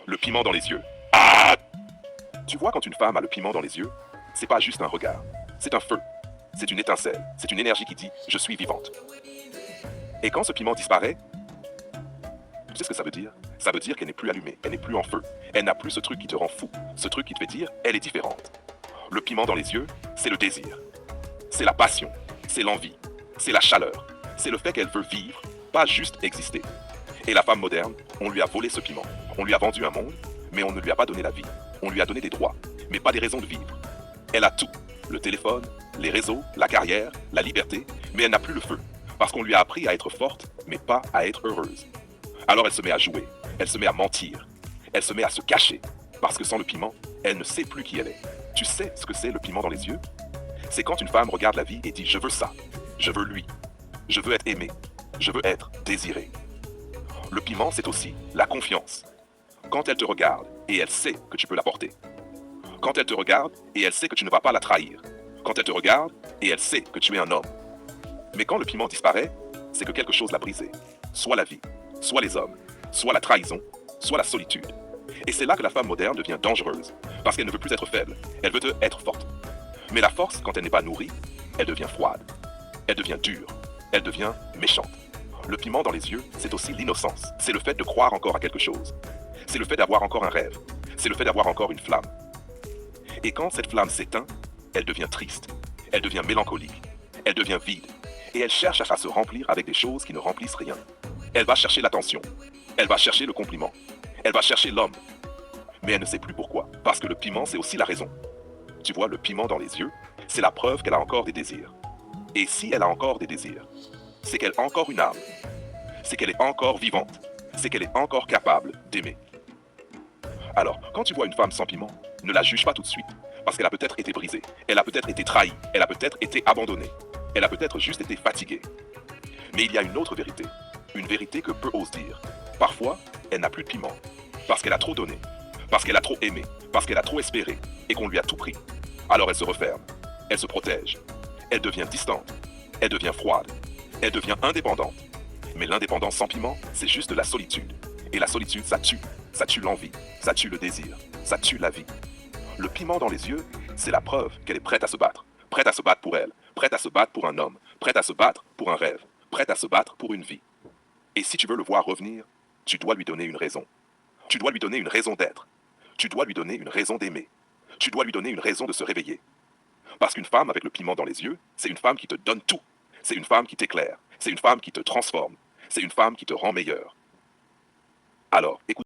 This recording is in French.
Le piment dans les yeux. Ah! Tu vois, quand une femme a le piment dans les yeux, c'est pas juste un regard. C'est un feu. C'est une étincelle. C'est une énergie qui dit je suis vivante. Et quand ce piment disparaît, tu sais ce que ça veut dire? Ça veut dire qu'elle n'est plus allumée, elle n'est plus en feu. Elle n'a plus ce truc qui te rend fou, ce truc qui te fait dire elle est différente. Le piment dans les yeux, c'est le désir. C'est la passion. C'est l'envie. C'est la chaleur. C'est le fait qu'elle veut vivre, pas juste exister. Et la femme moderne, on lui a volé ce piment. On lui a vendu un monde, mais on ne lui a pas donné la vie. On lui a donné des droits, mais pas des raisons de vivre. Elle a tout. Le téléphone, les réseaux, la carrière, la liberté, mais elle n'a plus le feu. Parce qu'on lui a appris à être forte, mais pas à être heureuse. Alors elle se met à jouer, elle se met à mentir, elle se met à se cacher. Parce que sans le piment, elle ne sait plus qui elle est. Tu sais ce que c'est le piment dans les yeux? C'est quand une femme regarde la vie et dit je veux ça, je veux lui, je veux être aimé, je veux être désiré. Le piment, c'est aussi la confiance. Quand elle te regarde et elle sait que tu peux la porter. Quand elle te regarde et elle sait que tu ne vas pas la trahir. Quand elle te regarde et elle sait que tu es un homme. Mais quand le piment disparaît, c'est que quelque chose l'a brisé. Soit la vie, soit les hommes, soit la trahison, soit la solitude. Et c'est là que la femme moderne devient dangereuse, parce qu'elle ne veut plus être faible, elle veut être forte. Mais la force, quand elle n'est pas nourrie, elle devient froide, elle devient dure, elle devient méchante. Le piment dans les yeux, c'est aussi l'innocence. C'est le fait de croire encore à quelque chose. C'est le fait d'avoir encore un rêve. C'est le fait d'avoir encore une flamme. Et quand cette flamme s'éteint, elle devient triste, elle devient mélancolique, elle devient vide. Et elle cherche à se remplir avec des choses qui ne remplissent rien. Elle va chercher l'attention, elle va chercher le compliment, elle va chercher l'homme. Mais elle ne sait plus pourquoi, parce que le piment, c'est aussi la raison. Tu vois, le piment dans les yeux, c'est la preuve qu'elle a encore des désirs. Et si elle a encore des désirs, c'est qu'elle a encore une âme, c'est qu'elle est encore vivante, c'est qu'elle est encore capable d'aimer. Alors, quand tu vois une femme sans piment, ne la juge pas tout de suite, parce qu'elle a peut-être été brisée, elle a peut-être été trahie, elle a peut-être été abandonnée, elle a peut-être juste été fatiguée. Mais il y a une autre vérité, une vérité que peu osent dire. Parfois, elle n'a plus de piment, parce qu'elle a trop donné, parce qu'elle a trop aimé, parce qu'elle a trop espéré, et qu'on lui a tout pris. Alors elle se referme, elle se protège, elle devient distante, elle devient froide, elle devient indépendante. Mais l'indépendance sans piment, c'est juste de la solitude. Et la solitude, ça tue l'envie, ça tue le désir, ça tue la vie. Le piment dans les yeux, c'est la preuve qu'elle est prête à se battre pour elle, prête à se battre pour un homme, prête à se battre pour un rêve, prête à se battre pour une vie. Et si tu veux le voir revenir, tu dois lui donner une raison. Tu dois lui donner une raison d'être. Tu dois lui donner une raison d'aimer. Tu dois lui donner une raison de se réveiller. Parce qu'une femme avec le piment dans les yeux, c'est une femme qui te donne tout. C'est une femme qui t'éclaire. C'est une femme qui te transforme. C'est une femme qui te rend meilleur. Alors, écoute.